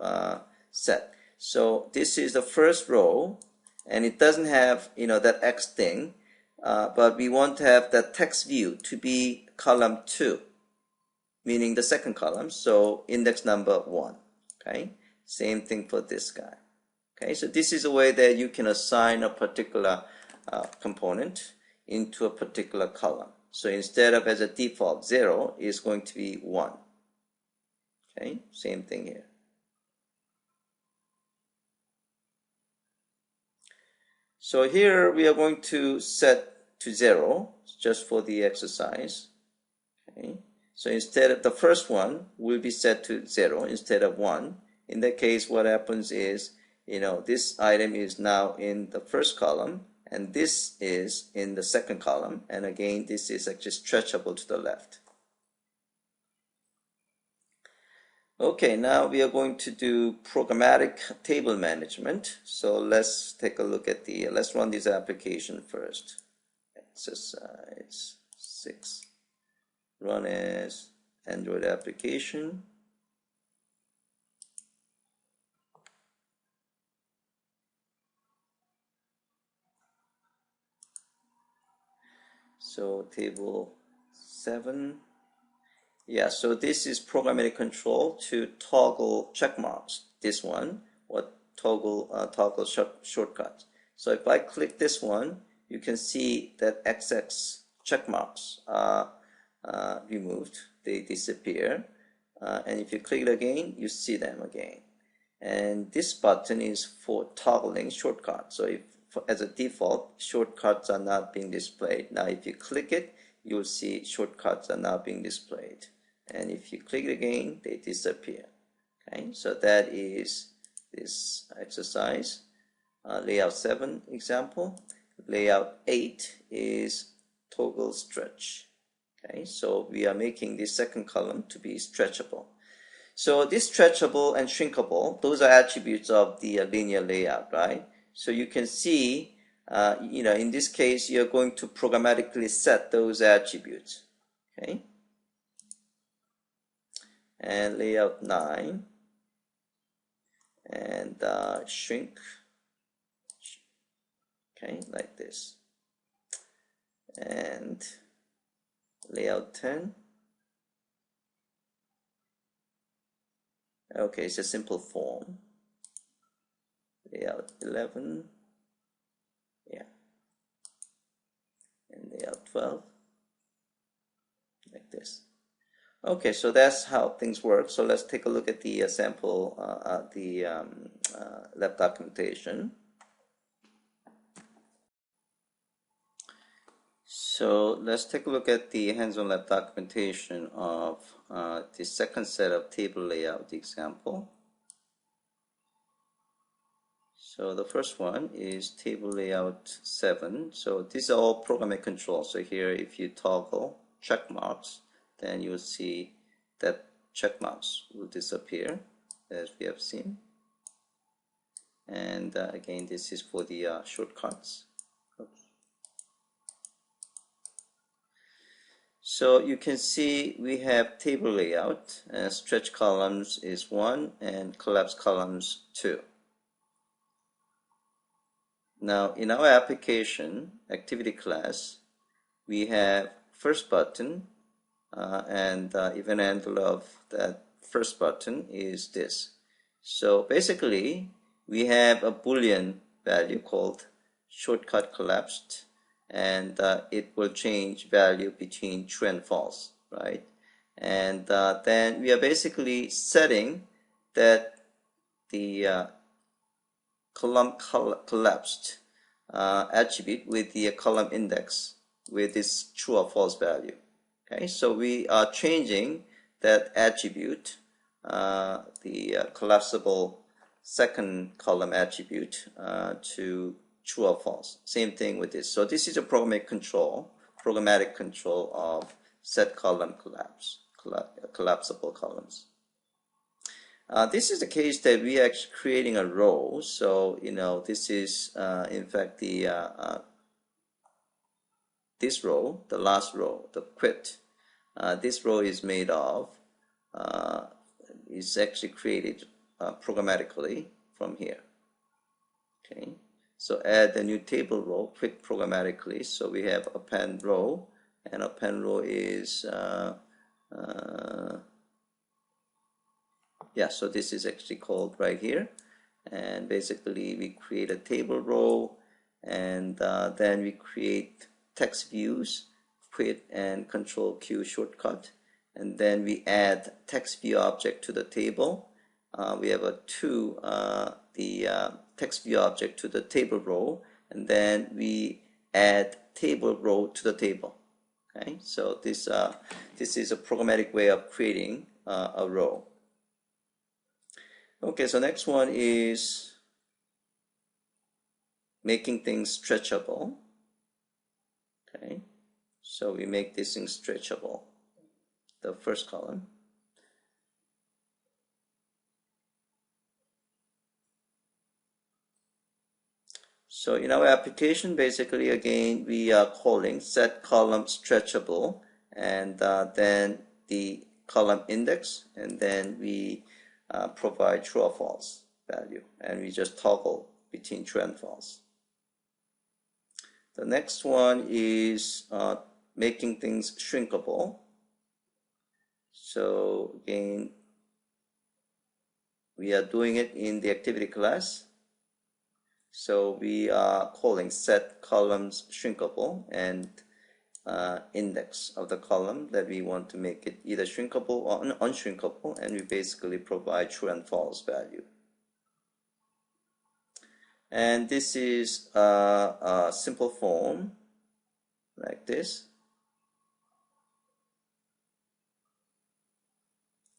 set. So this is the first row, and it doesn't have that X thing, but we want to have that text view to be column 2, meaning the second column, so index number 1. Okay, same thing for this guy. Okay, so this is a way that you can assign a particular component into a particular column. So instead of as a default 0, it's going to be 1. Okay, same thing here. So here we are going to set to 0 just for the exercise. Okay, so instead of the first one will be set to 0 instead of 1. In that case, what happens is, this item is now in the first column, and this is in the second column, and again this is actually stretchable to the left. Okay, now we are going to do programmatic table management. So let's take a look at let's run this application first. Exercise 6. Run as Android application. So table 7. Yeah, so this is programmatic control to toggle check marks. This one, or toggle shortcuts. So if I click this one, you can see that XX check marks are removed. They disappear. And if you click it again, you see them again. And this button is for toggling shortcuts. So as a default, shortcuts are not being displayed. Now if you click it, you'll see shortcuts are now being displayed. And if you click it again, they disappear. Okay, so that is this exercise. Layout 7 example. Layout 8 is toggle stretch. Okay, so we are making this second column to be stretchable. So this stretchable and shrinkable, those are attributes of the linear layout, right? So you can see, in this case, you're going to programmatically set those attributes, okay? And layout 9, and shrink, okay, like this. And layout 10, okay, it's a simple form. Layout 11, yeah, and layout 12, like this. Okay, so that's how things work. So let's take a look at the sample, lab documentation. So let's take a look at the hands-on lab documentation of the second set of table layout example. So the first one is table layout 7. So these are all programming controls. So here, if you toggle check marks, then you'll see that check marks will disappear, as we have seen. And again, this is for the shortcuts. Oops. So you can see we have table layout, stretch columns is 1 and collapse columns 2. Now in our application activity class, we have first button, and event handler of that first button is this. So basically we have a Boolean value called shortcut collapsed, and it will change value between true and false, right? And then we are basically setting that the column collapsed attribute with the column index with this true or false value. Okay, so we are changing that attribute, the collapsible second column attribute, to true or false. Same thing with this. So this is a programmatic control of set column collapsible columns. This is the case that we are actually creating a row. So this is in fact the this row, the last row, the quit. This row is made of, is actually created programmatically from here. Okay, so add a new table row, quit programmatically. So we have append row, and append row is yeah, so this is actually called right here, and basically we create a table row, and then we create text views, quit and control Q shortcut, and then we add text view object to the table. We have the text view object to the table row, and then we add table row to the table. Okay, so this is a programmatic way of creating a row. Okay, so next one is making things stretchable. Okay, so we make this thing stretchable, the first column. So in our application, basically again we are calling set column stretchable, and then the column index, and then we provide true or false value, and we just toggle between true and false. The next one is making things shrinkable. So again, we are doing it in the activity class. So we are calling set columns shrinkable, and index of the column that we want to make it either shrinkable or unshrinkable, and we basically provide true and false value. And this is a simple form like this.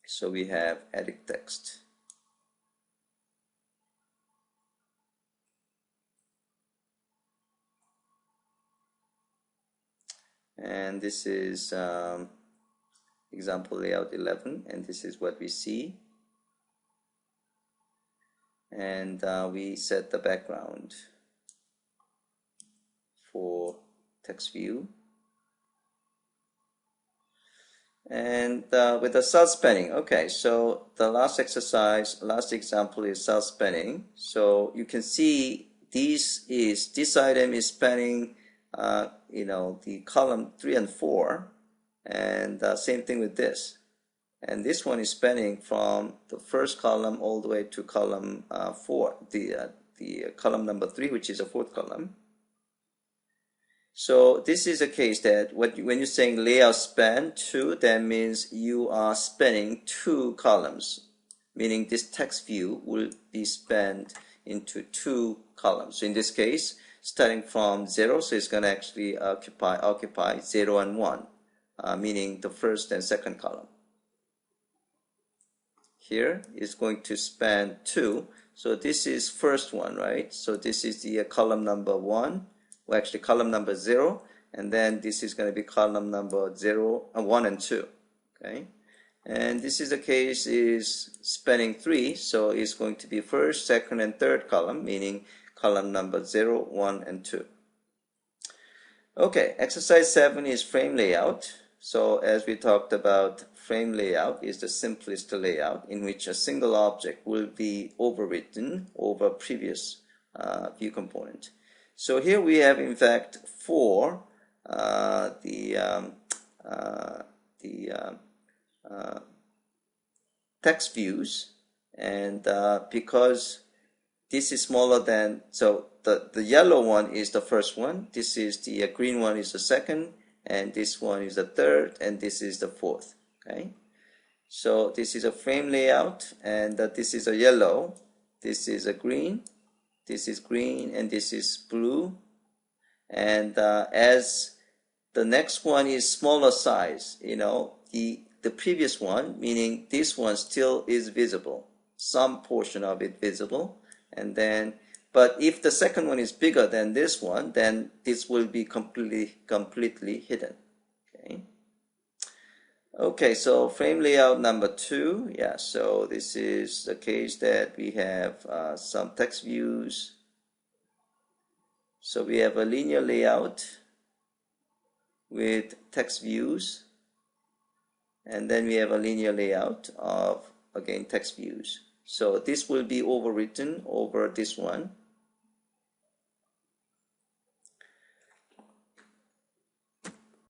So we have edit text. And this is example layout 11, and this is what we see. and we set the background for text view. And with the cell spanning, okay, so the last example is cell spanning. So you can see this item is spanning the column 3 and 4, and same thing with this. And this one is spanning from the first column all the way to column 4, the column number 3, which is the fourth column. So this is a case that when you're saying layout span 2, that means you are spanning 2 columns, meaning this text view will be spanned into 2 columns. So in this case, starting from 0, so it's going to actually occupy 0 and 1, meaning the first and second column. Here is going to span 2. So this is first one, right? So this is the column number 1. Well, actually column number 0, and then this is going to be column number 1 and 2. Okay, and this is the case is spanning 3, so it's going to be first, second, and third column, meaning column number 0, 1, and 2. Okay, exercise 7 is frame layout. So as we talked about, frame layout is the simplest layout in which a single object will be overwritten over previous view component. So here we have in fact 4 text views, and because this is smaller than, so the yellow one is the first one, this is the green one is the second, and this one is the third, and this is the fourth. Okay, so this is a frame layout, and this is a yellow, this is a green, this is green, and this is blue. And as the next one is smaller size, the previous one, meaning this one still is visible, some portion of it visible, and then, but if the second one is bigger than this one, then this will be completely hidden. Okay, so frame layout number 2, yeah, so this is the case that we have some text views. So we have a linear layout with text views, and then we have a linear layout of, again, text views. So this will be overwritten over this one,